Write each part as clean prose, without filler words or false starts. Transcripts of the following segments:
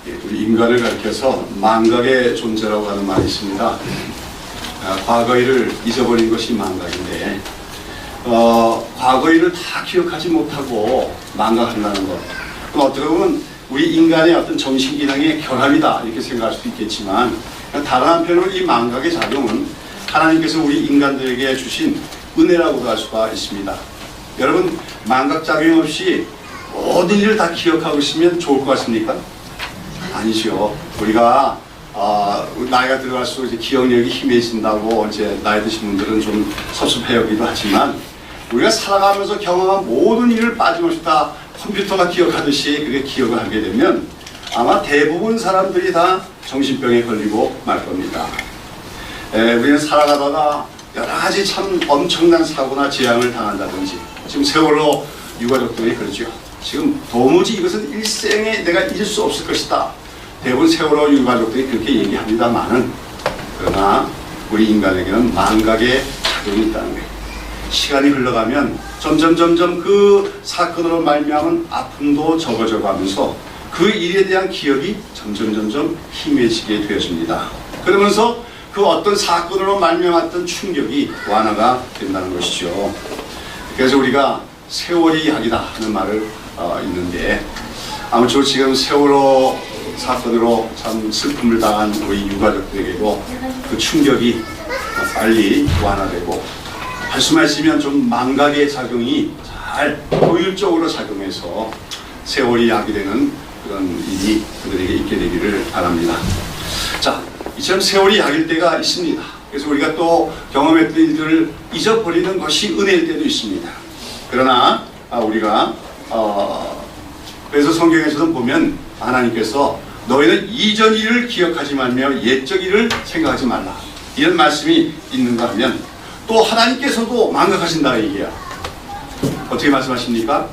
우리 인간을 가리켜서 망각의 존재라고 하는 말이 있습니다. 과거 일을 잊어버린 것이 망각인데 과거 일을 다 기억하지 못하고 망각한다는 것, 그럼 어떻게 보면 우리 인간의 어떤 정신기능의 결함이다 이렇게 생각할 수도 있겠지만, 다른 한편으로 이 망각의 작용은 하나님께서 우리 인간들에게 주신 은혜라고도 할 수가 있습니다. 여러분, 망각작용 없이 모든 일을 다 기억하고 있으면 좋을 것 같습니까? 아니죠. 우리가 나이가 들어갈수록 이제 기억력이 희미해진다고 이제 나이 드신 분들은 좀 섭섭해하기도 하지만, 우리가 살아가면서 경험한 모든 일을 빠짐없이 다 컴퓨터가 기억하듯이 그게 기억을 하게 되면 아마 대부분 사람들이 다 정신병에 걸리고 말 겁니다. 우리는 살아가다가 여러 가지 참 엄청난 사고나 재앙을 당한다든지, 지금 세월호 유가족들이 그러죠. 지금 도무지 이것은 일생에 내가 잊을 수 없을 것이다. 대부분 세월호 유가족들이 그렇게 얘기합니다만은, 그러나 우리 인간에게는 망각의 작용이 있다는 거예요. 시간이 흘러가면 점점 그 사건으로 말미암은 아픔도 적어져 가면서 그 일에 대한 기억이 점점 희미해지게 되었습니다. 그러면서 그 어떤 사건으로 말미암았던 충격이 완화가 된다는 것이죠. 그래서 우리가 세월이 약이다 하는 말을 있는데, 아무쪼록 지금 세월호 사건으로 참 슬픔을 당한 우리 유가족들에게도 그 충격이 빨리 완화되고, 할 수만 있으면 좀 망각의 작용이 잘 효율적으로 작용해서 세월이 약이 되는 그런 일이 그들에게 있게 되기를 바랍니다. 자, 이처럼 세월이 약일 때가 있습니다. 그래서 우리가 또 경험했던 일들을 잊어버리는 것이 은혜일 때도 있습니다. 그러나 우리가 그래서 성경에서도 보면 하나님께서 너희는 이전 일을 기억하지 말며 옛적 일을 생각하지 말라, 이런 말씀이 있는가 하면, 또 하나님께서도 망각하신다 얘기야. 어떻게 말씀하십니까?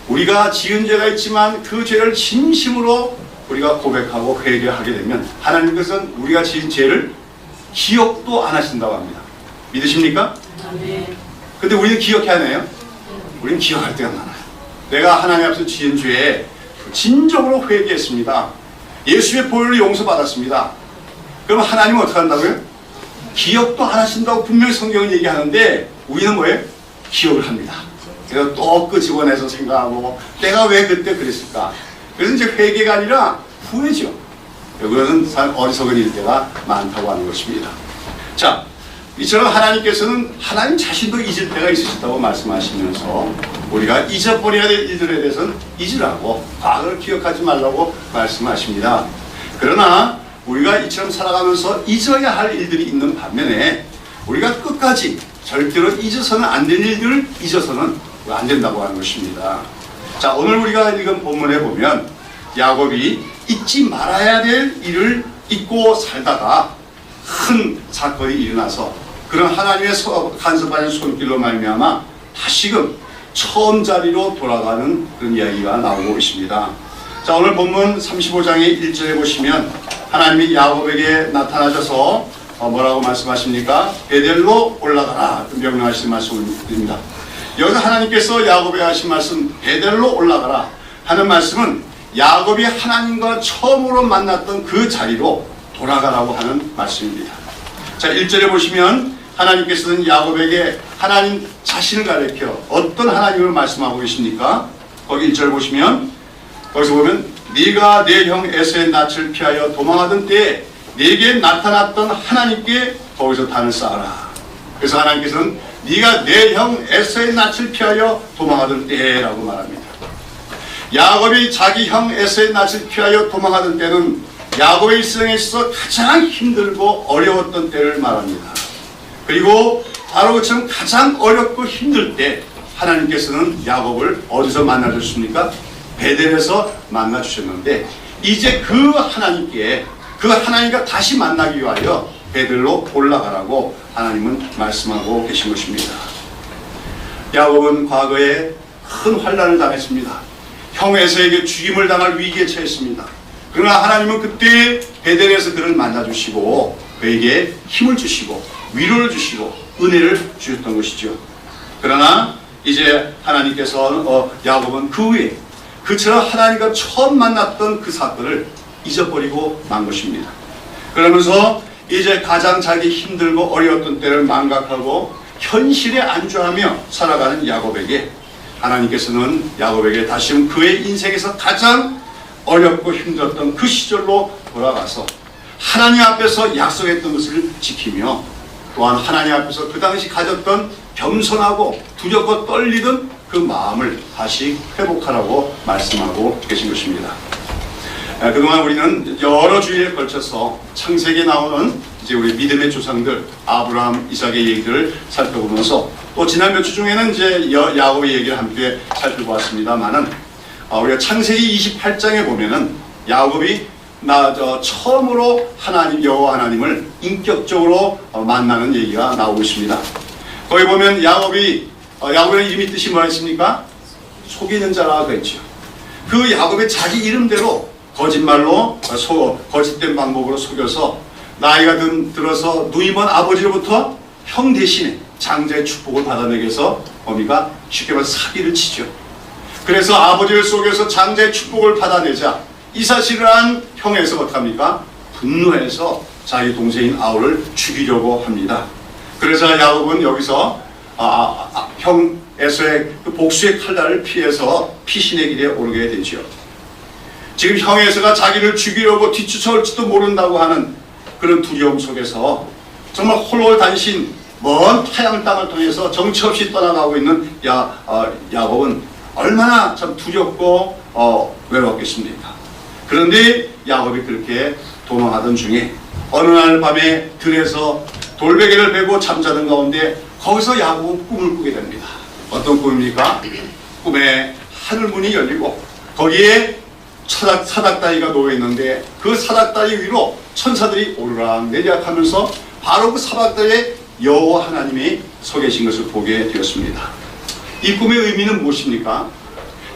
우리가 지은 죄가 있지만 그 죄를 진심으로 우리가 고백하고 회개하게 되면 하나님께서는 우리가 지은 죄를 기억도 안 하신다고 합니다. 믿으십니까? 네. 근데 우리는 기억해야 하나요? 우리는 기억할 때가 많아요. 내가 하나님 앞에서 지은 죄에 진정으로 회개했습니다. 예수의 보혈로 용서받았습니다. 그럼 하나님은 어떻게 한다고요? 기억도 안 하신다고 분명히 성경은 얘기하는데, 우리는 뭐예요? 기억을 합니다. 그래서 또 끄집어내서 생각하고 내가 왜 그때 그랬을까? 그래서 이제 회개가 아니라 후회죠. 그거는 어리석은 일때가 많다고 하는 것입니다. 자, 이처럼 하나님께서는 하나님 자신도 잊을 때가 있으시다고 말씀하시면서 우리가 잊어버려야 될 일들에 대해서는 잊으라고, 과거를 기억하지 말라고 말씀하십니다. 그러나 우리가 이처럼 살아가면서 잊어야 할 일들이 있는 반면에, 우리가 끝까지 절대로 잊어서는 안 될 일들을 잊어서는 안 된다고 하는 것입니다. 자, 오늘 우리가 읽은 본문에 보면 야곱이 잊지 말아야 될 일을 잊고 살다가 큰 사건이 일어나서 그런 하나님의 간섭하는 손길로 말미암아 다시금 처음 자리로 돌아가는 그런 이야기가 나오고 있습니다. 자, 오늘 본문 35장의 1절에 보시면 하나님이 야곱에게 나타나셔서 뭐라고 말씀하십니까? 베델로 올라가라, 명령하신 말씀입니다. 여기서 하나님께서 야곱에게 하신 말씀, 베델로 올라가라 하는 말씀은 야곱이 하나님과 처음으로 만났던 그 자리로 돌아가라고 하는 말씀입니다. 자, 1절에 보시면 하나님께서는 야곱에게 하나님 자신을 가리켜 어떤 하나님을 말씀하고 계십니까? 거기 1절 보시면, 거기서 보면 네가 내 형 에서의 낯을 피하여 도망하던 때에 네게 나타났던 하나님께 거기서 단을 쌓아라. 그래서 하나님께서는 네가 내 형 에서의 낯을 피하여 도망하던 때라고 말합니다. 야곱이 자기 형 에서의 낯을 피하여 도망하던 때는 야곱의 일생에 있어서 가장 힘들고 어려웠던 때를 말합니다. 그리고 바로 그처럼 가장 어렵고 힘들 때 하나님께서는 야곱을 어디서 만나주십니까? 베델에서 만나주셨는데, 이제 그 하나님과 다시 만나기 위하여 베델로 올라가라고 하나님은 말씀하고 계신 것입니다. 야곱은 과거에 큰 환난을 당했습니다. 형 에서에게 죽임을 당할 위기에 처했습니다. 그러나 하나님은 그때 베델에서 그를 만나주시고 그에게 힘을 주시고 위로를 주시고 은혜를 주셨던 것이죠. 그러나 이제 하나님께서 야곱은 그 후에 그처럼 하나님과 처음 만났던 그 사건을 잊어버리고 만 것입니다. 그러면서 이제 가장 자기 힘들고 어려웠던 때를 망각하고 현실에 안주하며 살아가는 야곱에게 하나님께서는 야곱에게 다시 그의 인생에서 가장 어렵고 힘들었던 그 시절로 돌아가서 하나님 앞에서 약속했던 것을 지키며 또한 하나님 앞에서 그 당시 가졌던 겸손하고 두렵고 떨리던 그 마음을 다시 회복하라고 말씀하고 계신 것입니다. 그동안 우리는 여러 주일에 걸쳐서 창세기에 나오는 이제 우리 믿음의 조상들 아브라함, 이삭의 얘기들을 살펴보면서 또 지난 몇 주 중에는 이제 야곱의 얘기를 함께 살펴보았습니다만은 우리가 창세기 28장에 보면은 야곱이 처음으로 여호와 하나님을 인격적으로 만나는 얘기가 나오고 있습니다. 거기 보면 야곱의 이름이 뜻이 뭐라 했습니까? 속이는 자라고 했죠. 그 야곱의 자기 이름대로 거짓말로 거짓된 방법으로 속여서 나이가 들어서 누이먼 아버지로부터 형 대신에 장자의 축복을 받아내기 위해서 어미가 쉽게 말해서 사기를 치죠. 그래서 아버지를 속여서 장자의 축복을 받아내자 이 사실을 한 형에서 어떡합니까? 분노해서 자기 동생인 아우를 죽이려고 합니다. 그래서 야곱은 여기서 형 에서의 그 복수의 칼날을 피해서 피신의 길에 오르게 되죠. 지금 형 에서가 자기를 죽이려고 뒤쫓아올지도 모른다고 하는 그런 두려움 속에서 정말 홀홀단신 먼 타양 땅을 통해서 정처 없이 떠나가고 있는 야곱은 얼마나 참 두렵고 외롭겠습니까? 그런데 야곱이 그렇게 도망하던 중에 어느 날 밤에 들에서 돌베개를 베고 잠자는 가운데 거기서 야곱은 꿈을 꾸게 됩니다. 어떤 꿈입니까? 꿈에 하늘문이 열리고 거기에 사닥다리가 놓여있는데 그 사닥다리 위로 천사들이 오르락 내리락 하면서 바로 그 사닥다리에 여호와 하나님이 서 계신 것을 보게 되었습니다. 이 꿈의 의미는 무엇입니까?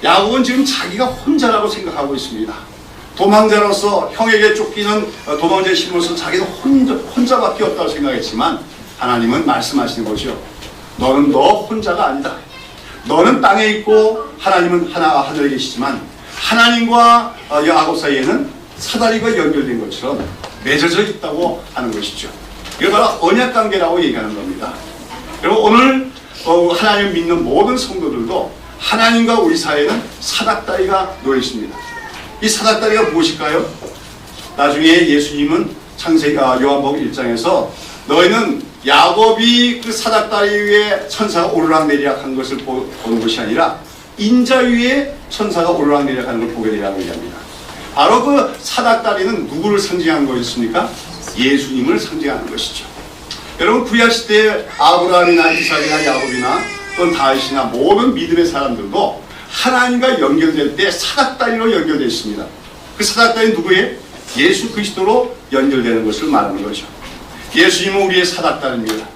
야곱은 지금 자기가 혼자라고 생각하고 있습니다. 도망자로서 형에게 쫓기는 도망자의 신분으로서 자기는 혼자밖에 없다고 생각했지만 하나님은 말씀하시는 거죠. 너는 너 혼자가 아니다. 너는 땅에 있고 하나님은 하늘에 계시지만 하나님과 야곱 사이에는 사다리가 연결된 것처럼 맺어져 있다고 하는 것이죠. 이거 바로 언약관계라고 얘기하는 겁니다. 그리고 오늘 하나님을 믿는 모든 성도들도 하나님과 우리 사이에는 사닥다리가 놓여 있습니다. 이 사닥다리가 무엇일까요? 나중에 예수님은 요한복음 1장에서 너희는 야곱이 그 사닥다리 위에 천사가 오르락내리락 한 것을 보는 것이 아니라 인자 위에 천사가 오르락내리락 하는 걸 보게 되라고 얘기합니다. 바로 그 사닥다리는 누구를 상징하는 것이었습니까? 예수님을 상징하는 것이죠. 여러분 구약시대에 아브라함이나 이삭이나 야곱이나 또는 다윗이나 모든 믿음의 사람들도 하나님과 연결될 때 사닥다리로 연결되어 있습니다. 그 사닥다리는 누구예요? 예수 그리스도로 연결되는 것을 말하는 거죠. 예수님은 우리의 사닥다리입니다.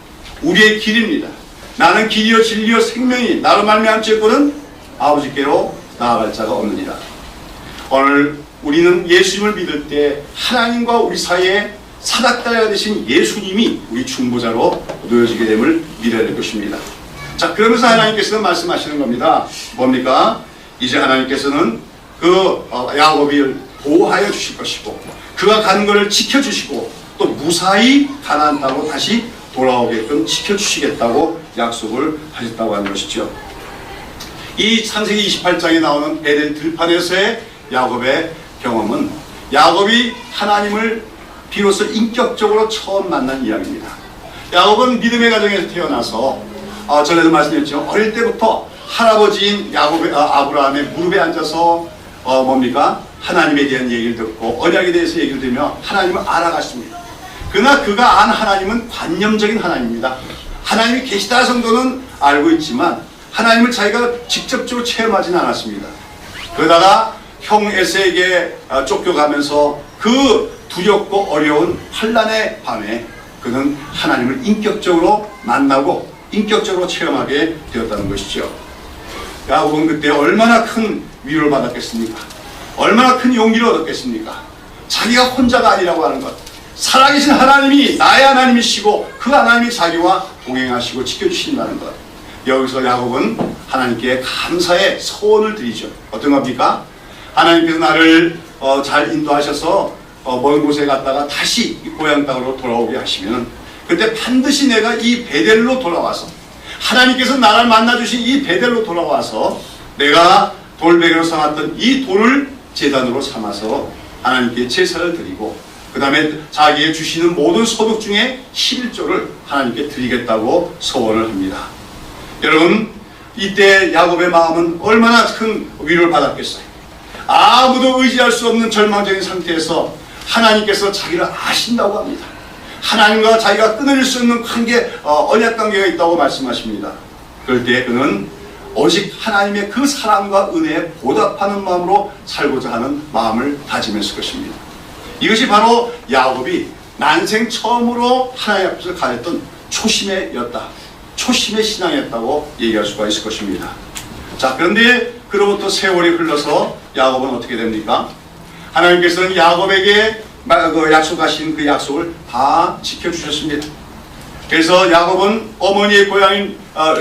우리의 길입니다. 나는 길이요 진리요 생명이 나로 말미암지 않고는 아버지께로 나아갈 자가 없느니라. 오늘 우리는 예수님을 믿을 때 하나님과 우리 사이에 사닥다리가 되신 예수님이 우리 중보자로 놓여지게 됨을 믿어야 될 것입니다. 자, 그러면서 하나님께서는 말씀하시는 겁니다. 뭡니까? 이제 하나님께서는 야곱을 보호하여 주실 것이고 그가 가는 것을 지켜주시고 또 무사히 가나안 땅으로 다시 돌아오게끔 지켜주시겠다고 약속을 하셨다고 하는 것이죠. 이 창세기 28장에 나오는 에덴 들판에서의 야곱의 경험은 야곱이 하나님을 비로소 인격적으로 처음 만난 이야기입니다. 야곱은 믿음의 가정에서 태어나서 전에도 말씀드렸죠. 어릴 때부터 할아버지인 아브라함의 무릎에 앉아서 뭡니까? 하나님에 대한 얘기를 듣고 언약에 대해서 얘기를 들으며 하나님을 알아갔습니다. 그러나 그가 안 하나님은 관념적인 하나님입니다. 하나님이 계시다 정도는 알고 있지만 하나님을 자기가 직접적으로 체험하지는 않았습니다. 그러다가 형 에서에게 쫓겨가면서 그 두렵고 어려운 환난의 밤에 그는 하나님을 인격적으로 만나고 인격적으로 체험하게 되었다는 것이죠. 야곱은 그때 얼마나 큰 위로를 받았겠습니까? 얼마나 큰 용기를 얻었겠습니까? 자기가 혼자가 아니라고 하는 것, 살아계신 하나님이 나의 하나님이시고 그 하나님이 자기와 동행하시고 지켜주신다는 것. 여기서 야곱은 하나님께 감사의 소원을 드리죠. 어떤 겁니까? 하나님께서 나를 잘 인도하셔서 먼 곳에 갔다가 다시 이 고향 땅으로 돌아오게 하시면 그때 반드시 내가 이 베델로 돌아와서 하나님께서 나를 만나주신 이 베델로 돌아와서 내가 돌베개로 삼았던 이 돌을 제단으로 삼아서 하나님께 제사를 드리고 그 다음에 자기의 주시는 모든 소득 중에 11조를 하나님께 드리겠다고 소원을 합니다. 여러분, 이때 야곱의 마음은 얼마나 큰 위로를 받았겠어요. 아무도 의지할 수 없는 절망적인 상태에서 하나님께서 자기를 아신다고 합니다. 하나님과 자기가 끊어질 수 없는 관계, 언약 관계가 있다고 말씀하십니다. 그럴 때 그는 오직 하나님의 그 사랑과 은혜에 보답하는 마음으로 살고자 하는 마음을 다짐했을 것입니다. 이것이 바로 야곱이 난생 처음으로 하나님 앞에서 가졌던 초심이었다. 초심의 신앙이었다고 얘기할 수가 있을 것입니다. 자, 그런데 그로부터 세월이 흘러서 야곱은 어떻게 됩니까? 하나님께서는 야곱에게 약속하신 그 약속을 다 지켜주셨습니다. 그래서 야곱은 어머니의 고향인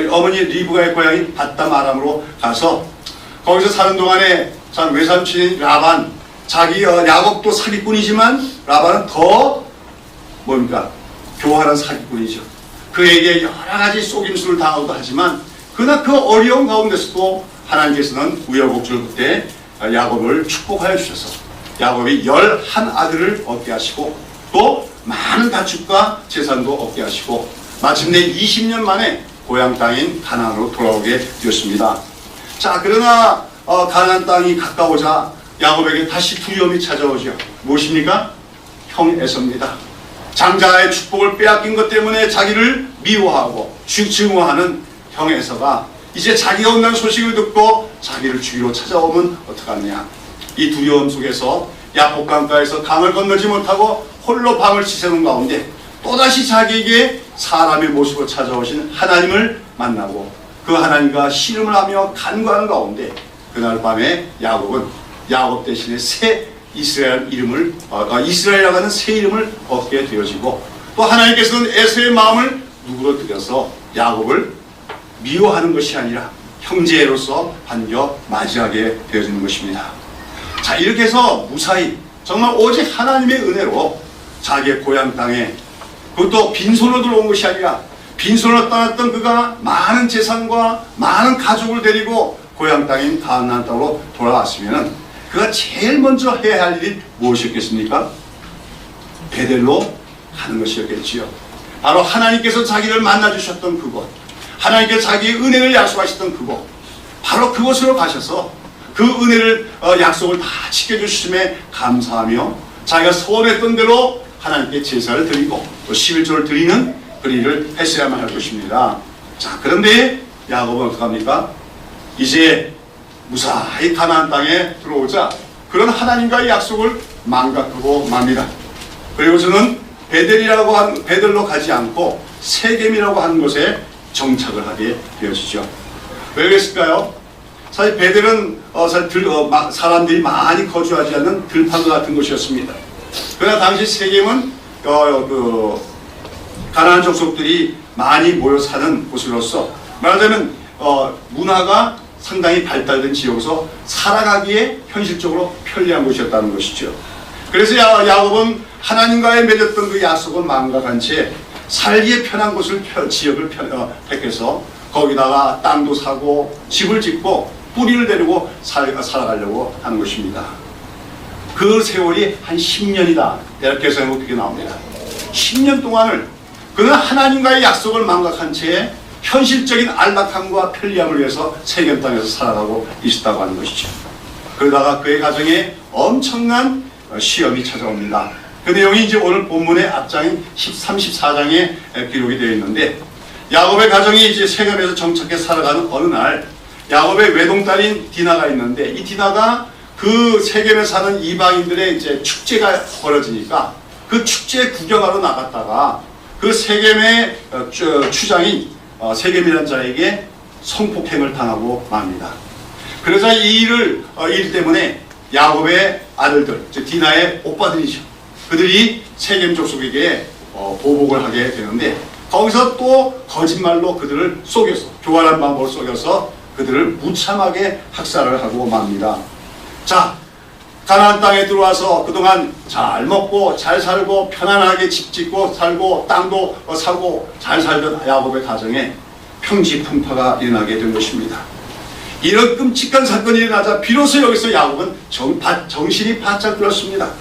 어머니 리브가의 고향인 밧담 아람으로 가서 거기서 사는 동안에 외삼촌인 라반, 자기 야곱도 사기꾼이지만 라반은 더 뭡니까? 교활한 사기꾼이죠. 그에게 여러 가지 속임수를 당하기도 하지만 그러나 그 어려운 가운데서도 하나님께서는 우여곡절 끝에 야곱을 축복하여 주셔서 야곱이 11아들을 얻게 하시고 또 많은 가축과 재산도 얻게 하시고 마침내 20년 만에 고향 땅인 가나안으로 돌아오게 되었습니다. 자, 그러나 가나안 땅이 가까워자 야곱에게 다시 두려움이 찾아오죠. 무엇입니까? 형 에서입니다. 장자의 축복을 빼앗긴 것 때문에 자기를 미워하고 증오하는 형 에서가 이제 자기가 온다는 소식을 듣고 자기를 죽이러 찾아오면 어떡하느냐. 이 두려움 속에서 야복강가에서 강을 건너지 못하고 홀로 밤을 지새는 가운데 또다시 자기에게 사람의 모습으로 찾아오신 하나님을 만나고 그 하나님과 씨름을 하며 간구하는 가운데 그날 밤에 야곱은 야곱 대신에 새 이스라엘 이름을 이스라엘이라고 하는 새 이름을 얻게 되어지고 또 하나님께서는 에서의 마음을 누구로 들여서 야곱을 미워하는 것이 아니라 형제로서 반겨 맞이하게 되어지는 것입니다. 자, 이렇게 해서 무사히 정말 오직 하나님의 은혜로 자기의 고향 땅에 그것도 빈손으로 들어온 것이 아니라 빈손으로 떠났던 그가 많은 재산과 많은 가족을 데리고 고향 땅인 가나안 땅으로 돌아왔으면 그가 제일 먼저 해야 할 일이 무엇이었겠습니까? 베델로 가는 것이었겠지요. 바로 하나님께서 자기를 만나주셨던 그곳, 하나님께서 자기의 은혜를 약속하셨던 그곳, 바로 그곳으로 가셔서 그 은혜를 약속을 다 지켜주심에 감사하며 자기가 소원했던 대로 하나님께 제사를 드리고 또 11조를 드리는 그 일을 했어야만 할 것입니다. 자, 그런데 야곱은 어떡합니까? 이제 무사히 가나안 땅에 들어오자 그런 하나님과의 약속을 망각하고 맙니다. 그리고 저는 베델이라고 한 베델로 가지 않고 세겜이라고 하는 곳에 정착을 하게 되어지죠. 왜 그랬을까요? 사실 베델은 사람들이 많이 거주하지 않는 들판과 같은 곳이었습니다. 그러나 당시 세겜은 가나안 족속들이 많이 모여 사는 곳으로서 말하자면 문화가 상당히 발달된 지역에서 살아가기에 현실적으로 편리한 곳이었다는 것이죠. 그래서 야곱은 하나님과의 맺었던 그 약속을 망각한 채 살기에 편한 곳을 지역을 택해서 거기다가 땅도 사고 집을 짓고 뿌리를 데리고 살아가려고 하는 것입니다. 그 세월이 한 10년이다. 이렇게 해서 그렇게 나옵니다. 10년 동안을 그는 하나님과의 약속을 망각한 채 현실적인 안락함과 편리함을 위해서 세겜 땅에서 살아가고 있었다고 하는 것이죠. 그러다가 그의 가정에 엄청난 시험이 찾아옵니다. 그 내용이 이제 오늘 본문의 앞장인 13, 14장에 기록이 되어 있는데 야곱의 가정이 이제 세겜에서 정착해 살아가는 어느 날 야곱의 외동딸인 디나가 있는데 이 디나가 그 세겜에 사는 이방인들의 이제 축제가 벌어지니까 그 축제 구경하러 나갔다가 그 세겜의 추장인 세겜이라는 자에게 성폭행을 당하고 맙니다. 그러자 이 일 때문에 야곱의 아들들, 즉 디나의 오빠들이죠. 그들이 세겜 족속에게 보복을 하게 되는데 거기서 또 거짓말로 그들을 속여서 교활한 방법을 속여서 그들을 무참하게 학살을 하고 맙니다. 자, 가나안 땅에 들어와서 그동안 잘 먹고 잘 살고 편안하게 집 짓고 살고 땅도 사고 잘 살던 야곱의 가정에 평지풍파가 일어나게 된 것입니다. 이런 끔찍한 사건이 일어나자 비로소 여기서 야곱은 정신이 바짝 들었습니다.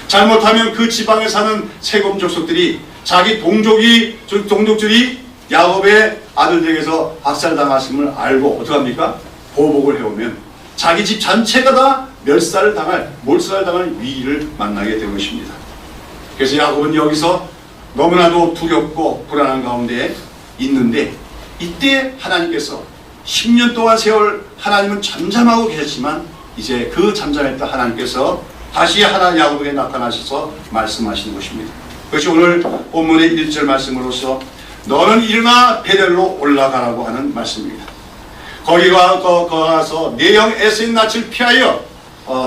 잘못하면 그 지방에 사는 세겜 족속들이 자기 동족들이 야곱의 아들들에게서 박살당하심을 알고 어떡합니까? 보복을 해오면 자기 집 전체가 다 몰살을 당할 위기를 만나게 된 것입니다. 그래서 야곱은 여기서 너무나도 두렵고 불안한 가운데 있는데, 이때 하나님께서 10년 동안 세월 하나님은 잠잠하고 계셨지만 이제 그 잠잠했던 하나님께서 다시 야곱에게 나타나셔서 말씀하시는 것입니다. 그것이 오늘 본문의 1절 말씀으로서 너는 일어나 베델로 올라가라고 하는 말씀입니다. 거기 가서 내 영 에서의 낯을 피하여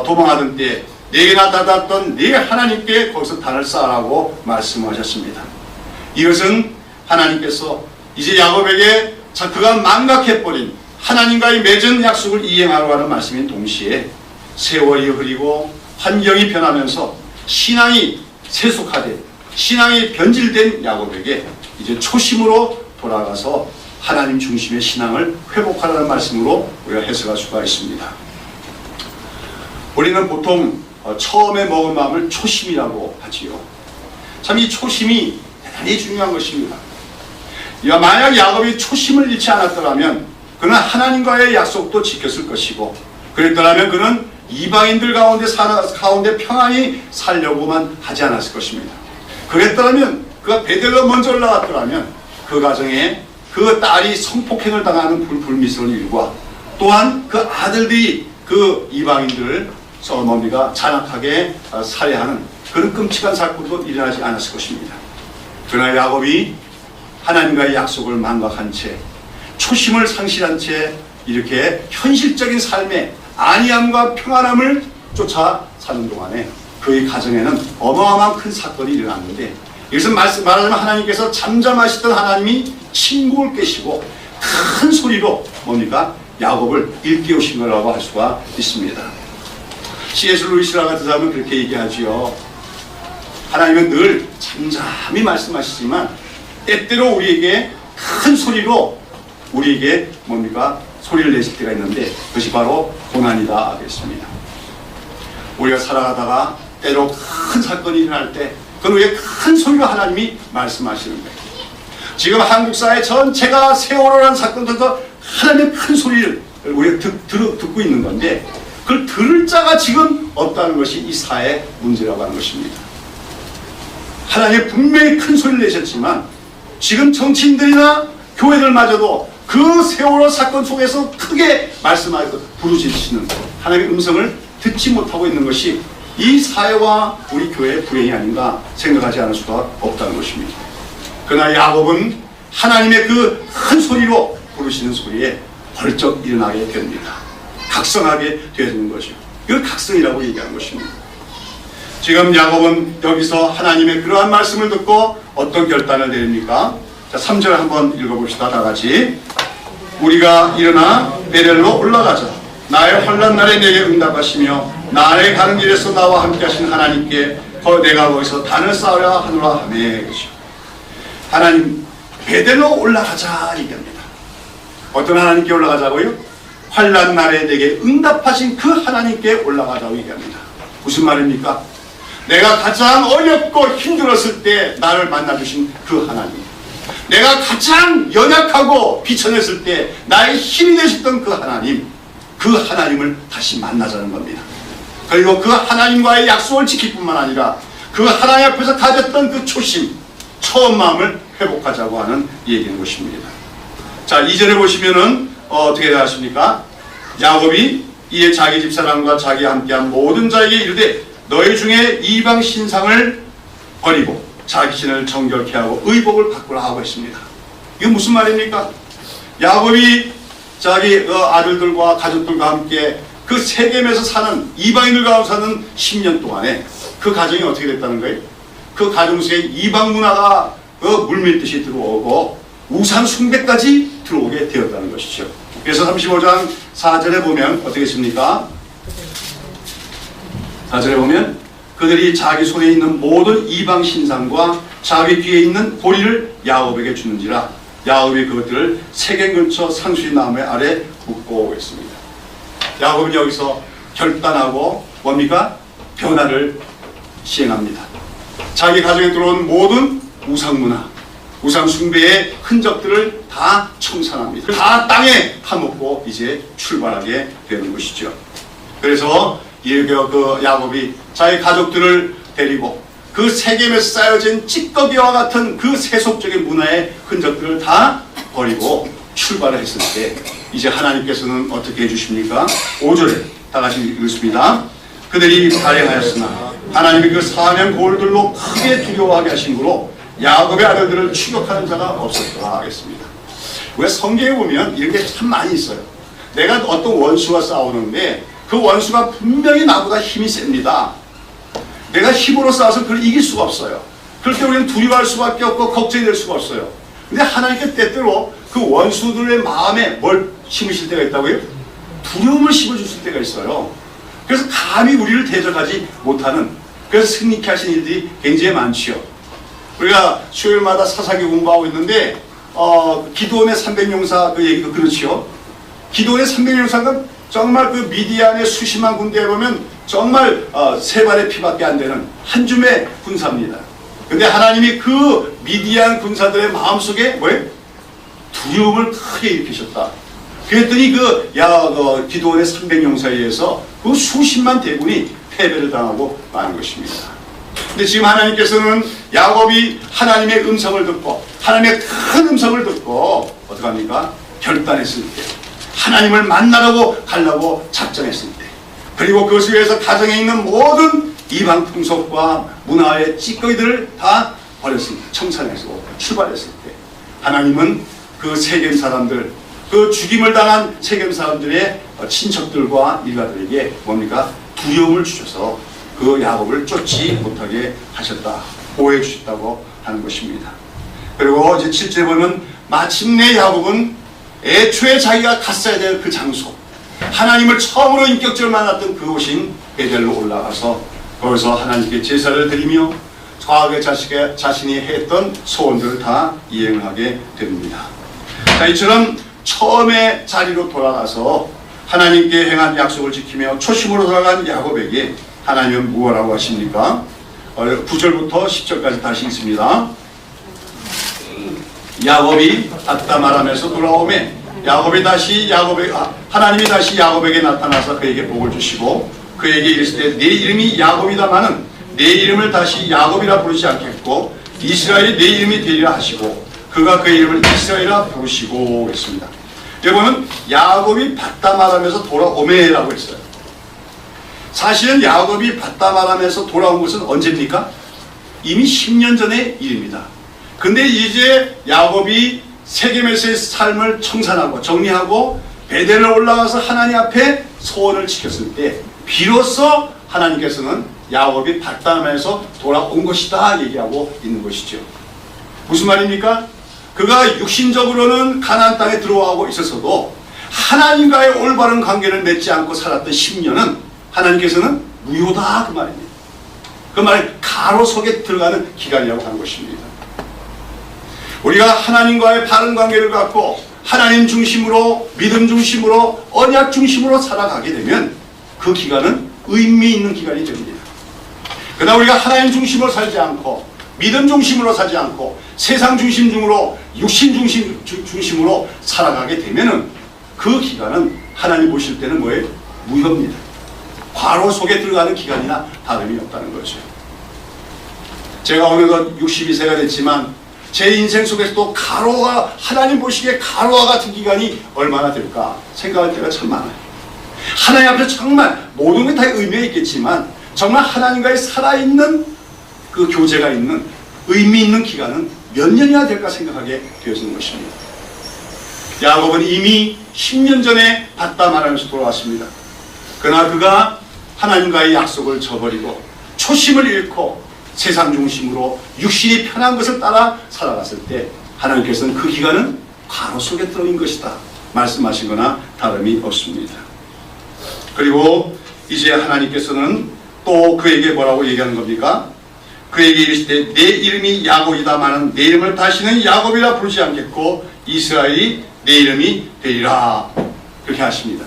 도망하던 때 내게 나타났던 네 하나님께 거기서 단을 쌓으라고 말씀하셨습니다. 이것은 하나님께서 이제 야곱에게 그가 망각해버린 하나님과의 맺은 약속을 이행하러 하는 말씀인 동시에 세월이 흐리고 환경이 변하면서 신앙이 세속화된, 신앙이 변질된 야곱에게 이제 초심으로 돌아가서 하나님 중심의 신앙을 회복하라는 말씀으로 우리가 해석할 수가 있습니다. 우리는 보통 처음에 먹은 마음을 초심이라고 하지요. 참 이 초심이 대단히 중요한 것입니다. 만약 야곱이 초심을 잃지 않았더라면 그는 하나님과의 약속도 지켰을 것이고, 그랬더라면 그는 이방인들 가운데 평안히 살려고만 하지 않았을 것입니다. 그랬더라면 그가 베델로 먼저 올라갔더라면 그 가정에 그 딸이 성폭행을 당하는 불미스러운 일과 또한 그 아들들이 그 이방인들을 뭡니까 잔악하게 살해하는 그런 끔찍한 사건도 일어나지 않았을 것입니다. 그러나 야곱이 하나님과의 약속을 망각한 채, 초심을 상실한 채 이렇게 현실적인 삶의 안위함과 평안함을 쫓아 사는 동안에 그의 가정에는 어마어마한 큰 사건이 일어났는데, 여기서 말하자면 하나님께서 잠잠하시던 하나님이 침묵을 깨시고 큰 소리로 뭡니까? 야곱을 일깨우신 거라고 할 수가 있습니다. C.S. 루이스라 같은 사람은 그렇게 얘기하지요. 하나님은 늘 잠잠히 말씀하시지만 때때로 우리에게 큰 소리로 우리에게 뭡니까? 소리를 내실 때가 있는데 그것이 바로 고난이다 하겠습니다. 우리가 살아가다가 때로 큰 사건이 일어날 때 그건 우리의 큰 소리로 하나님이 말씀하시는 거예요. 지금 한국 사회 전체가 세월호라는 사건들도 하나님의 큰 소리를 우리가 듣고 있는 건데, 그걸 들을 자가 지금 없다는 것이 이 사회의 문제라고 하는 것입니다. 하나님이 분명히 큰 소리를 내셨지만 지금 정치인들이나 교회들마저도 그 세월호 사건 속에서 크게 말씀하고 부르짖으시는 하나님의 음성을 듣지 못하고 있는 것이 이 사회와 우리 교회의 불행이 아닌가 생각하지 않을 수가 없다는 것입니다. 그러나 야곱은 하나님의 그 큰 소리로 부르시는 소리에 벌쩍 일어나게 됩니다. 각성하게 되는 것이죠. 이걸 각성이라고 얘기하는 것입니다. 지금 야곱은 여기서 하나님의 그러한 말씀을 듣고 어떤 결단을 내립니까? 자, 3절 한번 읽어봅시다. 다 같이. 우리가 일어나 베델로 올라가자. 나의 환난 날에 내게 응답하시며 나의 가는 길에서 나와 함께 하신 하나님께 내가 거기서 단을 쌓으려 하노라 하네. 하나님 베델로 올라가자 얘기합니다. 어떤 하나님께 올라가자고요? 환난 날에 내게 응답하신 그 하나님께 올라가자고 얘기합니다. 무슨 말입니까? 내가 가장 어렵고 힘들었을 때 나를 만나주신 그 하나님, 내가 가장 연약하고 비천했을 때 나의 힘이 되셨던 그 하나님, 그 하나님을 다시 만나자는 겁니다. 그리고 그 하나님과의 약속을 지킬 뿐만 아니라 그 하나님 앞에서 가졌던 그 초심, 처음 마음을 회복하자고 하는 얘기인 것입니다. 자, 2절에 보시면은 어떻게 하십니까? 야곱이 이에 자기 집사람과 자기와 함께한 모든 자에게 이르되 너희 중에 이방 신상을 버리고 자기 신을 정결케 하고 의복을 바꾸라 하고 했습니다. 이게 무슨 말입니까? 야곱이 자기 아들들과 가족들과 함께 그 세겜에서 사는 이방인들과 사는 10년 동안에 그 가정이 어떻게 됐다는 거예요? 그 가정 속에 이방 문화가 물밀듯이 들어오고 우상 숭배까지 들어오게 되었다는 것이죠. 그래서 35장 4절에 보면 어떻게 했습니까? 4절에 보면 그들이 자기 손에 있는 모든 이방 신상과 자기 뒤에 있는 보리를 야곱에게 주는지라 야곱이 그것들을 세겜 근처 상수리 나무 아래 묻고 있습니다. 야곱은 여기서 결단하고 뭡니까? 변화를 시행합니다. 자기 가정에 들어온 모든 우상문화, 우상숭배의 흔적들을 다 청산합니다. 다 땅에 파묻고 이제 출발하게 되는 것이죠. 그래서 그 야곱이 자기 가족들을 데리고 그 세겜에 쌓여진 찌꺼기와 같은 그 세속적인 문화의 흔적들을 다 버리고 출발을 했을 때 이제 하나님께서는 어떻게 해주십니까? 5절에 다 같이 읽습니다. 그들이 발행하였으나 하나님이 그 사면 고울들로 크게 두려워하게 하신 거로 야곱의 아들들을 추격하는 자가 없었더라 하겠습니다. 왜 성경에 보면 이런 게 참 많이 있어요. 내가 어떤 원수와 싸우는데 그 원수가 분명히 나보다 힘이 셉니다. 내가 힘으로 싸워서 그걸 이길 수가 없어요. 그럴 때 우리는 두려워할 수밖에 없고 걱정이 될 수가 없어요. 근데 하나님께 때때로 그 원수들의 마음에 뭘 심으실 때가 있다고요? 두려움을 심어주실 때가 있어요. 그래서 감히 우리를 대적하지 못하는, 그래서 승리케 하신 일들이 굉장히 많지요. 우리가 수요일마다 사사기 공부하고 있는데 기드온의 300용사 그 얘기도 그렇지요. 기드온의 300용사가 정말 그 미디안의 수십만 군대에 보면 정말 세 발의 피밖에 안 되는 한 줌의 군사입니다. 근데 하나님이 그 미디안 군사들의 마음속에 뭐예요? 두려움을 크게 일으키셨다. 그랬더니 기드온의 300용사에 의해서 그 수십만 대군이 패배를 당하고 마는 것입니다. 근데 지금 하나님께서는 야곱이 하나님의 음성을 듣고 하나님의 큰 음성을 듣고 어떡합니까? 결단했을 때, 하나님을 만나려고 가려고 작정했을 때, 그리고 그것을 위해서 가정에 있는 모든 이방 풍속과 문화의 찌꺼기들을 다 버렸습니다. 청산해서 출발했을 때 하나님은 그 세겜 사람들, 그 죽임을 당한 세겜 사람들의 친척들과 일가들에게 뭡니까? 두려움을 주셔서 그 야곱을 쫓지 못하게 하셨다, 보호해 주셨다고 하는 것입니다. 그리고 이제 7절에 보면 마침내 야곱은 애초에 자기가 갔어야 될 그 장소, 하나님을 처음으로 인격적으로 만났던 그곳인 베델로 올라가서 거기서 하나님께 제사를 드리며 과거에 자신이 했던 소원들을 다 이행하게 됩니다. 자, 이처럼 처음의 자리로 돌아가서 하나님께 행한 약속을 지키며 초심으로 돌아간 야곱에게 하나님은 무엇라고 하십니까? 9절부터 10절까지 다시 읽습니다. 야곱이 앗다마람에서 돌아오매 하나님이 다시 야곱에게 나타나서 그에게 복을 주시고 그에게 이르시되 내 이름이 야곱이다마는 내 이름을 다시 야곱이라 부르지 않겠고 이스라엘이 내 이름이 되리라 하시고 그가 그 이름을 이스라엘이라 부르시고 했습니다. 여러분은 야곱이 밧다마람에서 돌아오매라고 했어요. 사실은 야곱이 밧다마람에서 돌아온 것은 언제입니까? 이미 10년 전의 일입니다. 근데 이제 야곱이 세겜에서의 삶을 청산하고 정리하고 베델로 올라가서 하나님 앞에 소원을 지켰을 때 비로소 하나님께서는 야곱이 밧다마에서 돌아온 것이다 얘기하고 있는 것이죠. 무슨 말입니까? 그가 육신적으로는 가나안 땅에 들어가고 있었어도 하나님과의 올바른 관계를 맺지 않고 살았던 10년은 하나님께서는 무효다 그 말입니다. 그 말 가로 속에 들어가는 기간이라고 하는 것입니다. 우리가 하나님과의 바른 관계를 갖고 하나님 중심으로, 믿음 중심으로, 언약 중심으로 살아가게 되면 그 기간은 의미 있는 기간이 됩니다. 그러나 우리가 하나님 중심으로 살지 않고 믿음 중심으로 살지 않고 세상 중심으로 육신 중심으로 살아가게 되면은 그 기간은 하나님 보실 때는 뭐예요? 무효입니다. 과로 속에 들어가는 기간이나 다름이 없다는 거죠. 제가 어느덧 62세가 됐지만 제 인생 속에서도 가로가, 하나님 보시기에 가로와 같은 기간이 얼마나 될까 생각할 때가 참 많아요. 하나님 앞에서 정말 모든 게 다 의미가 있겠지만 정말 하나님과의 살아있는 그 교제가 있는 의미 있는 기간은 몇 년이나 될까 생각하게 되어지는 것입니다. 야곱은 이미 10년 전에 밧다마람에서 돌아왔습니다. 그러나 그가 하나님과의 약속을 저버리고 초심을 잃고 세상 중심으로 육신이 편한 것을 따라 살아갔을 때 하나님께서는 그 기간은 과로 속에 들어인 것이다 말씀하신 거나 다름이 없습니다. 그리고 이제 하나님께서는 또 그에게 뭐라고 얘기하는 겁니까? 그에게 이르시되 내 이름이 야곱이다마는 내 이름을 다시는 야곱이라 부르지 않겠고 이스라엘이 내 이름이 되리라. 그렇게 하십니다.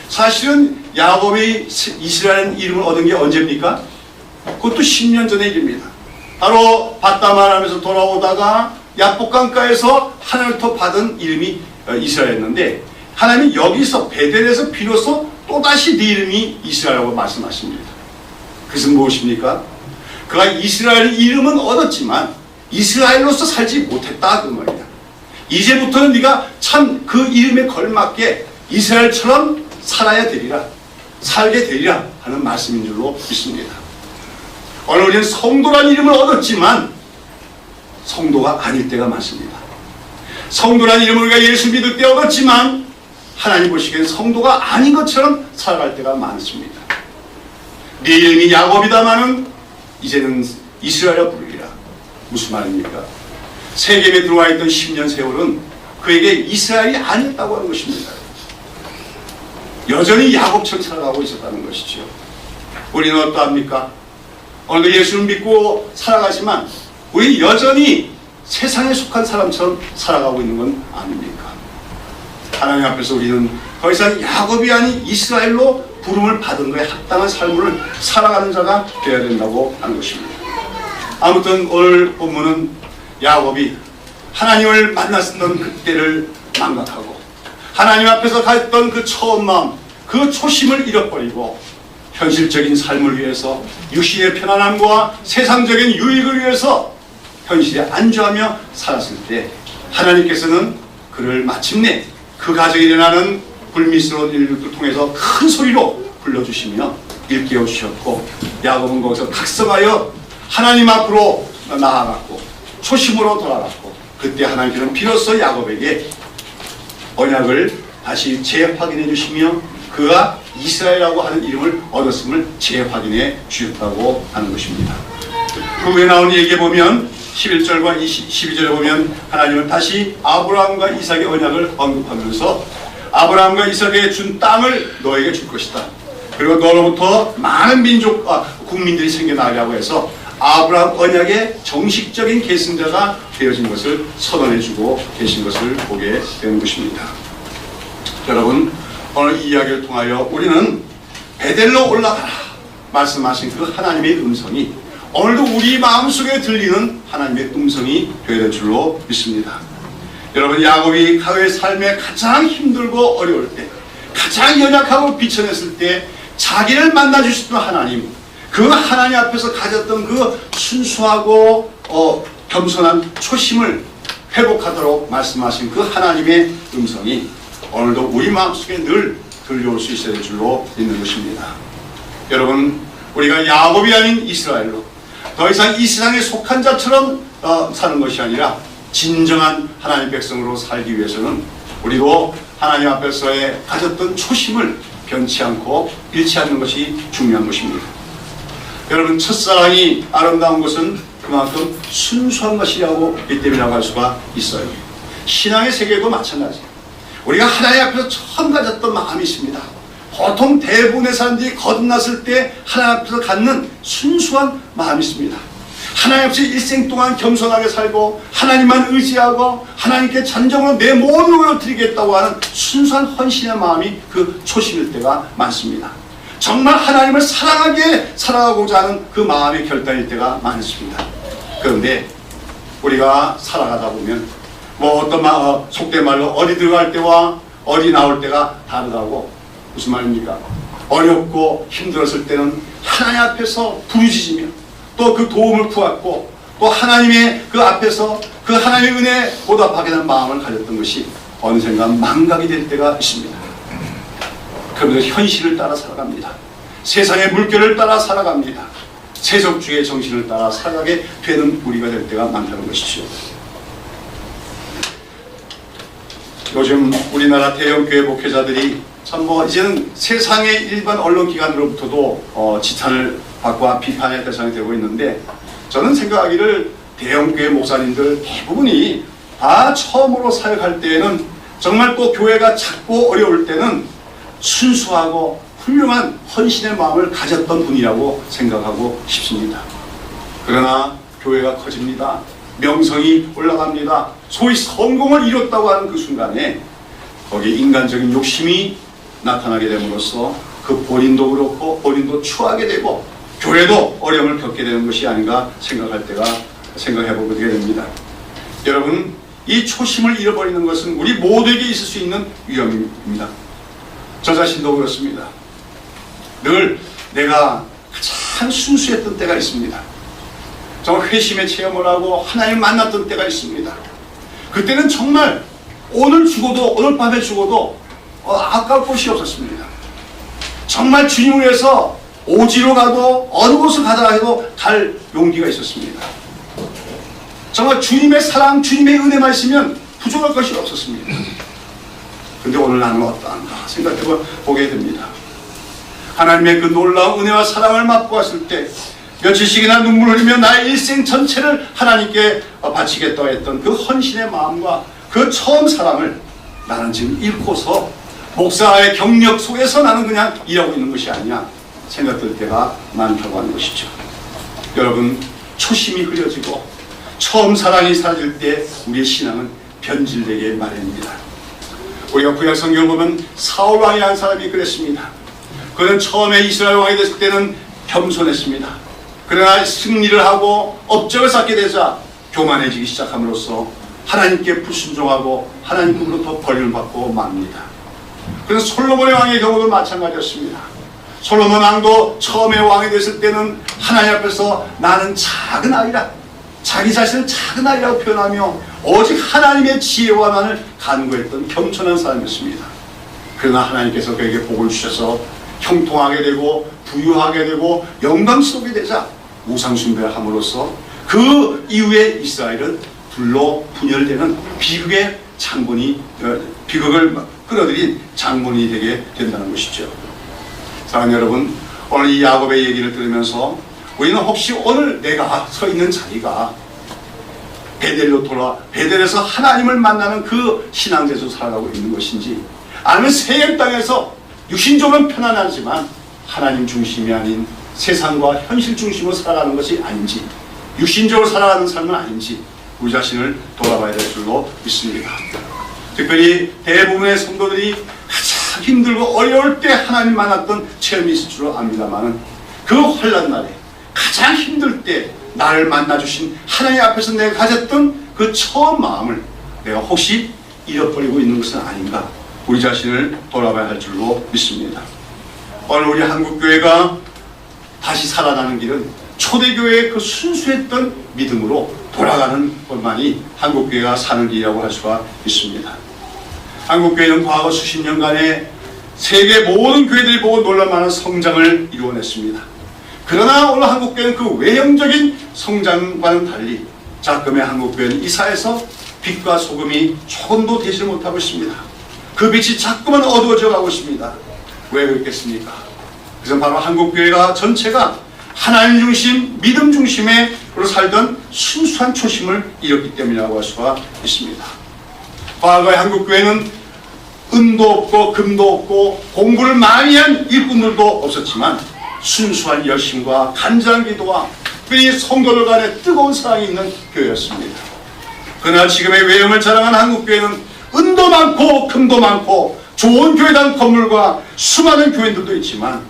사실은 야곱이 이스라엘 이름을 얻은 게 언제입니까? 그것도 10년 전의 일입니다. 바로 밧다마람에서 돌아오다가 야복강가에서 하늘부터 받은 이름이 이스라엘이었는데, 하나님이 여기서 베델에서 비로소 또다시 네 이름이 이스라엘이라고 말씀하십니다. 그것은 무엇입니까? 그가 이스라엘 이름은 얻었지만 이스라엘로서 살지 못했다 그 말이다. 이제부터는 네가 참 그 이름에 걸맞게 이스라엘처럼 살아야 되리라, 살게 되리라 하는 말씀인 줄로 믿습니다. 오늘 우리는 성도란 이름을 얻었지만 성도가 아닐 때가 많습니다. 성도란 이름을 우리가 예수 믿을 때 얻었지만 하나님 보시기엔 성도가 아닌 것처럼 살아갈 때가 많습니다. 네 이름이 야곱이다마는 이제는 이스라엘이라 부르리라. 무슨 말입니까? 세겜에 들어와 있던 10년 세월은 그에게 이스라엘이 아니었다고 하는 것입니다. 여전히 야곱처럼 살아가고 있었다는 것이죠. 우리는 어떠합니까? 오늘도 예수를 믿고 살아가지만 우리 여전히 세상에 속한 사람처럼 살아가고 있는 건 아닙니까? 하나님 앞에서 우리는 더 이상 야곱이 아닌 이스라엘로 부름을 받은 것에 합당한 삶을 살아가는 자가 되어야 된다고 하는 것입니다. 아무튼 오늘 본문은 야곱이 하나님을 만났던 그때를 망각하고 하나님 앞에서 가졌던 그 처음 마음, 그 초심을 잃어버리고 현실적인 삶을 위해서 육신의 편안함과 세상적인 유익을 위해서 현실에 안주하며 살았을 때 하나님께서는 그를 마침내 그 가정에 일어나는 불미스러운 일들을 통해서 큰 소리로 불러주시며 일깨워 주셨고, 야곱은 거기서 각성하여 하나님 앞으로 나아갔고 초심으로 돌아갔고, 그때 하나님께서는 비로소 야곱에게 언약을 다시 재확인해 주시며 그가 이스라엘이라고 하는 이름을 얻었음을 재확인해 주셨다고 하는 것입니다. 그 후에 나온 얘기에 보면 11절과 12절에 보면 하나님은 다시 아브라함과 이삭의 언약을 언급하면서 아브라함과 이삭에게 준 땅을 너에게 줄 것이다. 그리고 너로부터 많은 국민들이 생겨나려고 해서 아브라함 언약의 정식적인 계승자가 되어진 것을 선언해주고 계신 것을 보게 되는 것입니다. 여러분, 오늘 이 이야기를 통하여 우리는 베델로 올라가라 말씀하신 그 하나님의 음성이 오늘도 우리 마음속에 들리는 하나님의 음성이 되어야 될 줄로 믿습니다. 여러분, 야곱이 그의 삶에 가장 힘들고 어려울 때, 가장 연약하고 비천했을 때 자기를 만나주셨던 하나님, 그 하나님 앞에서 가졌던 그 순수하고 겸손한 초심을 회복하도록 말씀하신 그 하나님의 음성이 오늘도 우리 마음속에 늘 들려올 수 있어야 될 줄로 믿는 것입니다. 여러분, 우리가 야곱이 아닌 이스라엘로 더 이상 이 세상에 속한 자처럼 사는 것이 아니라 진정한 하나님 백성으로 살기 위해서는 우리도 하나님 앞에서의 가졌던 초심을 변치 않고 잃지 않는 것이 중요한 것입니다. 여러분, 첫사랑이 아름다운 것은 그만큼 순수한 것이라고 이 때문이라고 할 수가 있어요. 신앙의 세계도 마찬가지예요. 우리가 하나님 앞에서 처음 가졌던 마음이 있습니다. 보통 대부분의 사람들이 거듭났을 때 하나님 앞에서 갖는 순수한 마음이 있습니다. 하나님 앞에서 일생 동안 겸손하게 살고 하나님만 의지하고 하나님께 전적으로 내 모든 걸 드리겠다고 하는 순수한 헌신의 마음이 그 초심일 때가 많습니다. 정말 하나님을 사랑하게 살아가고자 하는 그 마음의 결단일 때가 많습니다. 그런데 우리가 살아가다 보면 어떤 속된 말로 어디 들어갈 때와 어디 나올 때가 다르다고, 무슨 말입니까? 어렵고 힘들었을 때는 하나님 앞에서 부르짖으며 또 그 도움을 구했고 또 하나님의 그 앞에서 그 하나님의 은혜에 보답하게 된 마음을 가졌던 것이 어느샌가 망각이 될 때가 있습니다. 그러면서 현실을 따라 살아갑니다. 세상의 물결을 따라 살아갑니다. 세속주의 정신을 따라 살아가게 되는 우리가 될 때가 많다는 것이죠. 요즘 우리나라 대형교회 목회자들이 참 이제는 세상의 일반 언론기관으로부터도 지탄을 받고 비판의 대상이 되고 있는데, 저는 생각하기를 대형교회 목사님들 대부분이 다 처음으로 사역할 때에는 정말 또 교회가 작고 어려울 때는 순수하고 훌륭한 헌신의 마음을 가졌던 분이라고 생각하고 싶습니다. 그러나 교회가 커집니다. 명성이 올라갑니다. 소위 성공을 이뤘다고 하는 그 순간에 거기에 인간적인 욕심이 나타나게 됨으로써 그 본인도 그렇고 본인도 추하게 되고 교회도 어려움을 겪게 되는 것이 아닌가 생각해보게 됩니다. 여러분, 이 초심을 잃어버리는 것은 우리 모두에게 있을 수 있는 위험입니다. 저 자신도 그렇습니다. 늘 내가 가장 순수했던 때가 있습니다. 정말 회심의 체험을 하고 하나님을 만났던 때가 있습니다. 그때는 정말 오늘 밤에 죽어도 아까울 곳이 없었습니다. 정말 주님을 위해서 오지로 가도 어느 곳을 가다 해도 갈 용기가 있었습니다. 정말 주님의 사랑, 주님의 은혜만 있으면 부족할 것이 없었습니다. 근데 오늘 나는 어떠한가 생각해보게 됩니다. 하나님의 그 놀라운 은혜와 사랑을 맛보았을 때 며칠씩이나 눈물을 흘리며 나의 일생 전체를 하나님께 바치겠다고 했던 그 헌신의 마음과 그 처음 사랑을 나는 지금 잃고서 목사의 경력 속에서 나는 그냥 일하고 있는 것이 아니냐 생각될 때가 많다고 하는 것이죠. 여러분, 초심이 흐려지고 처음 사랑이 사라질 때 우리의 신앙은 변질되게 마련입니다. 우리가 구약 성경을 보면 사울 왕이라는 사람이 그랬습니다. 그는 처음에 이스라엘 왕이 됐을 때는 겸손했습니다. 그러나 승리를 하고 업적을 쌓게 되자 교만해지기 시작함으로써 하나님께 불순종하고 하나님으로부터 벌을 받고 맙니다. 그래서 솔로몬의 왕의 경우도 마찬가지였습니다. 솔로몬 왕도 처음에 왕이 됐을 때는 하나님 앞에서 나는 작은 아이라, 자기 자신을 작은 아이라고 표현하며 오직 하나님의 지혜와만을 간구했던 겸손한 사람이었습니다. 그러나 하나님께서 그에게 복을 주셔서 형통하게 되고 부유하게 되고 영광스럽게 되자 우상 숭배를 함으로써 그 이후에 이스라엘은 불로 분열되는 비극의 비극을 끌어들인 장본이 되게 된다는 것이죠. 사랑하는 여러분, 오늘 이 야곱의 얘기를 들으면서 우리는 혹시 오늘 내가 서 있는 자리가 베델에서 하나님을 만나는 그 신앙제도 살아가고 있는 것인지, 아니면 세겜 땅에서 육신적으로는 편안하지만 하나님 중심이 아닌 세상과 현실 중심으로 살아가는 것이 아닌지, 육신적으로 살아가는 삶은 아닌지 우리 자신을 돌아봐야 될 줄로 믿습니다. 특별히 대부분의 성도들이 가장 힘들고 어려울 때 하나님 만났던 체험이 있을 줄로 압니다만, 그 환난 날에 가장 힘들 때 나를 만나주신 하나님 앞에서 내가 가졌던 그 처음 마음을 내가 혹시 잃어버리고 있는 것은 아닌가, 우리 자신을 돌아봐야 할 줄로 믿습니다. 오늘 우리 한국교회가 다시 살아나는 길은 초대교회의 그 순수했던 믿음으로 돌아가는 것만이 한국교회가 사는 길이라고 할 수가 있습니다. 한국교회는 과거 수십 년간의 세계 모든 교회들이 보고 놀랄만한 성장을 이루어냈습니다. 그러나 오늘 한국교회는 그 외형적인 성장과는 달리 작금의 한국교회는 이 사회에서 빛과 소금이 조금도 되지 못하고 있습니다. 그 빛이 자꾸만 어두워져 가고 있습니다. 왜 그렇겠습니까? 그것은 바로 한국교회가 전체가 하나님 중심, 믿음 중심으로 살던 순수한 초심을 잃었기 때문이라고 할 수가 있습니다. 과거의 한국교회는 은도 없고 금도 없고 공부를 많이 한 일꾼들도 없었지만 순수한 열심과 간절한 기도와 특별히 성도들 간에 뜨거운 사랑이 있는 교회였습니다. 그러나 지금의 외형을 자랑한 한국교회는 은도 많고 금도 많고 좋은 교회당 건물과 수많은 교인들도 있지만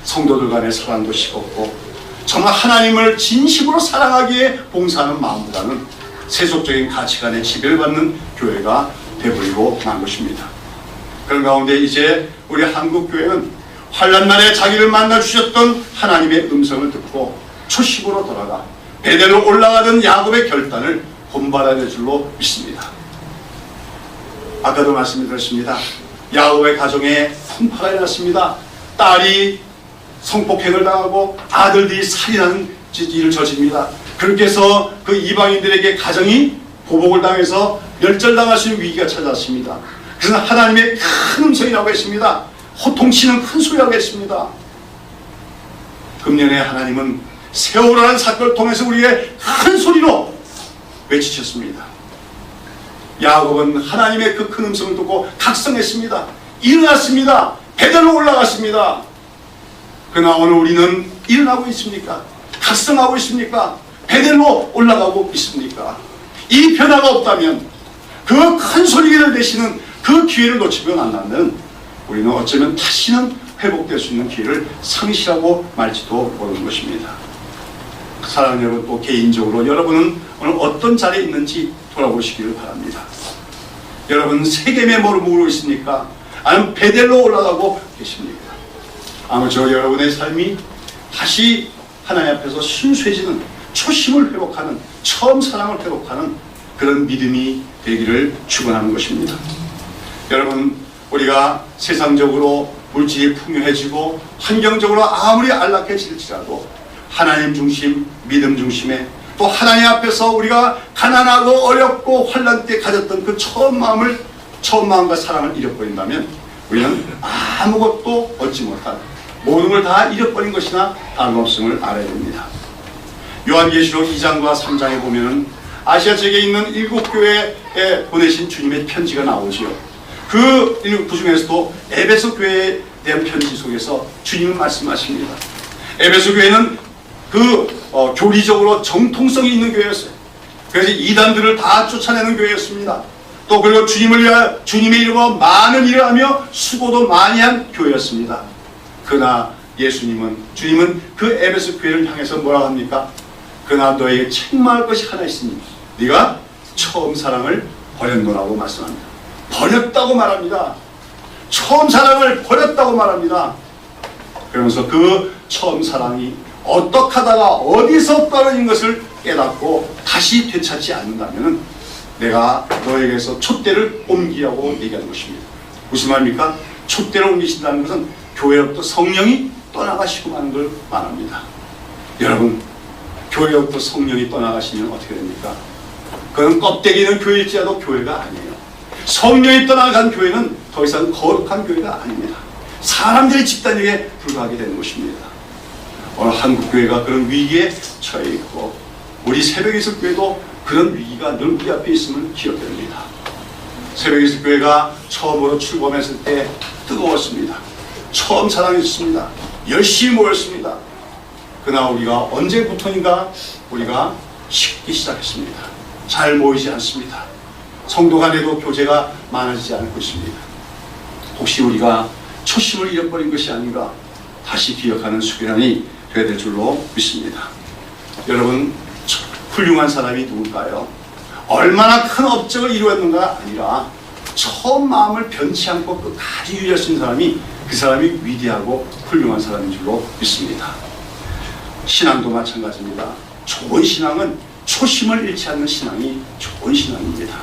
성도들 간의 사랑도 식었고 정말 하나님을 진심으로 사랑하기에 봉사하는 마음보다는 세속적인 가치관에 지배받는 교회가 되버리고 만 것입니다. 그런 가운데 이제 우리 한국교회는 환난 날에 자기를 만나 주셨던 하나님의 음성을 듣고 초심으로 돌아가 베델로 올라가던 야곱의 결단을 본받아야 될 줄로 믿습니다. 아까도 말씀드렸습니다. 야곱의 가정에 풍파가 일어났습니다. 딸이 성폭행을 당하고 아들들이 살인하는 일을 저집니다. 그렇게 해서 그 이방인들에게 가정이 보복을 당해서 멸절당할 수 있는 위기가 찾아왔습니다. 그래서 하나님의 큰 음성이라고 했습니다. 호통치는 큰 소리라고 했습니다. 금년에 하나님은 세월호라는 사건을 통해서 우리의 큰 소리로 외치셨습니다. 야곱은 하나님의 그 큰 음성을 듣고 각성했습니다. 일어났습니다. 베델로 올라갔습니다. 그러나 오늘 우리는 일어나고 있습니까? 각성하고 있습니까? 베델로 올라가고 있습니까? 이 변화가 없다면, 그 큰 소리를 내시는 그 기회를 놓치고 난다면 우리는 어쩌면 다시는 회복될 수 있는 기회를 상실하고 말지도 모르는 것입니다. 사랑하는 여러분, 또 개인적으로 여러분은 오늘 어떤 자리에 있는지 돌아보시기를 바랍니다. 여러분 세겜에 머무르고 있습니까? 아니면 베델로 올라가고 계십니까? 아마 저 여러분의 삶이 다시 하나님 앞에서 순수해지는, 초심을 회복하는, 처음 사랑을 회복하는 그런 믿음이 되기를 축원하는 것입니다. 여러분, 우리가 세상적으로 물질이 풍요해지고 환경적으로 아무리 안락해질지라도 하나님 중심, 믿음 중심에, 또 하나님 앞에서 우리가 가난하고 어렵고 환난 때 가졌던 그 처음 마음과 사랑을 잃어버린다면 우리는 아무것도 얻지 못한, 모든 걸 다 잃어버린 것이나 다름없음을 알아야 됩니다. 요한계시록 2장과 3장에 보면은 아시아 지역에 있는 7교회에 보내신 주님의 편지가 나오지요. 그 중에서도 에베소 교회에 대한 편지 속에서 주님은 말씀하십니다. 에베소 교회는 교리적으로 정통성이 있는 교회였어요. 그래서 이단들을 다 쫓아내는 교회였습니다. 또 그리고 주님을 위하여 주님의 이름으로 많은 일을 하며 수고도 많이 한 교회였습니다. 그러나 주님은 그 에베소 교회를 향해서 뭐라고 합니까? 그러나 너에게 책망할 것이 하나 있으니 네가 처음 사랑을 버렸노라고 말씀합니다. 버렸다고 말합니다. 처음 사랑을 버렸다고 말합니다. 그러면서 그 처음 사랑이 어떻게 하다가 어디서 떨어진 것을 깨닫고 다시 되찾지 않는다면 내가 너에게서 촛대를 옮기라고 얘기하는 것입니다. 무슨 말입니까? 촛대를 옮기신다는 것은 교회로부터 성령이 떠나가시고 마는 걸 말합니다. 여러분, 교회로부터 성령이 떠나가시면 어떻게 됩니까? 그건 껍데기 있는 교회일지라도 교회가 아니에요. 성령이 떠나간 교회는 더 이상 거룩한 교회가 아닙니다. 사람들의 집단에게 불과하게 되는 것입니다. 오늘 한국 교회가 그런 위기에 처해 있고 우리 새벽예술 교회도 그런 위기가 늘 우리 앞에 있음을 기억됩니다. 새벽예술 교회가 처음으로 출범했을 때 뜨거웠습니다. 처음 사랑했습니다. 열심히 모였습니다. 그러나 우리가 언제부터인가 우리가 식기 시작했습니다. 잘 모이지 않습니다. 성도 간에도 교제가 많아지지 않고 있습니다. 혹시 우리가 초심을 잃어버린 것이 아닌가 다시 기억하는 수련이 되어야 될 줄로 믿습니다. 여러분, 훌륭한 사람이 누굴까요? 얼마나 큰 업적을 이루었는가 아니라 처음 마음을 변치 않고 끝까지 유지할 수 있는 사람이 그 사람이 위대하고 훌륭한 사람인 줄로 믿습니다. 신앙도 마찬가지입니다. 좋은 신앙은 초심을 잃지 않는 신앙이 좋은 신앙입니다.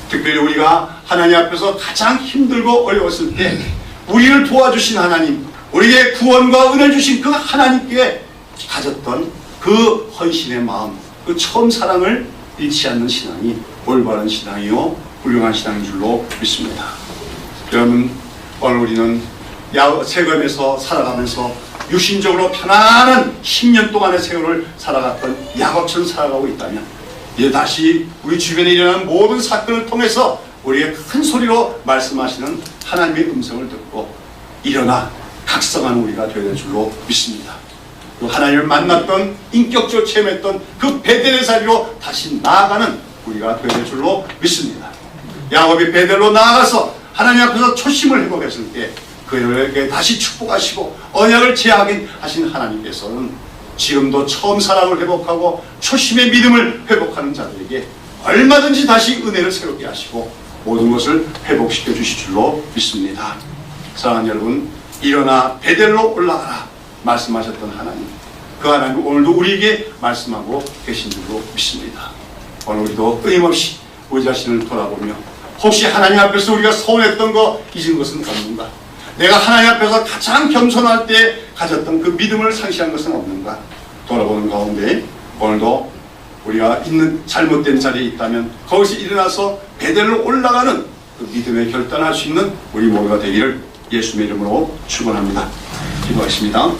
특별히 우리가 하나님 앞에서 가장 힘들고 어려웠을 때 우리를 도와주신 하나님, 우리에게 구원과 은혜를 주신 그 하나님께 가졌던 그 헌신의 마음, 그 처음 사랑을 잃지 않는 신앙이 올바른 신앙이요 훌륭한 신앙인 줄로 믿습니다. 여러분, 오늘 우리는 세겜에서 살아가면서 육신적으로 편안한 10년 동안의 세월을 살아갔던 야곱처럼 살아가고 있다면 이제 다시 우리 주변에 일어나는 모든 사건을 통해서 우리의 큰 소리로 말씀하시는 하나님의 음성을 듣고 일어나 각성하는 우리가 되어야 될 줄로 믿습니다. 하나님을 만났던, 인격적으로 체험했던 그 베델의 자리로 다시 나아가는 우리가 되어야 될 줄로 믿습니다. 야곱이 베델로 나아가서 하나님 앞에서 초심을 회복했을 때 그에게 다시 축복하시고 언약을 재확인하신 하나님께서는 지금도 처음 사랑을 회복하고 초심의 믿음을 회복하는 자들에게 얼마든지 다시 은혜를 새롭게 하시고 모든 것을 회복시켜 주실 줄로 믿습니다. 사랑하는 여러분, 일어나 베델로 올라가라 말씀하셨던 하나님, 그 하나님 오늘도 우리에게 말씀하고 계신 줄로 믿습니다. 오늘 우리도 끊임없이 우리 자신을 돌아보며 혹시 하나님 앞에서 우리가 서운했던 거 잊은 것은 없는가? 내가 하나님 앞에서 가장 겸손할 때 가졌던 그 믿음을 상실한 것은 없는가? 돌아보는 가운데 오늘도 우리가 있는 잘못된 자리에 있다면 거기서 일어나서 베델로 올라가는 그 믿음에 결단할 수 있는 우리 모두가 되기를 예수님의 이름으로 축원합니다. 기도하겠습니다.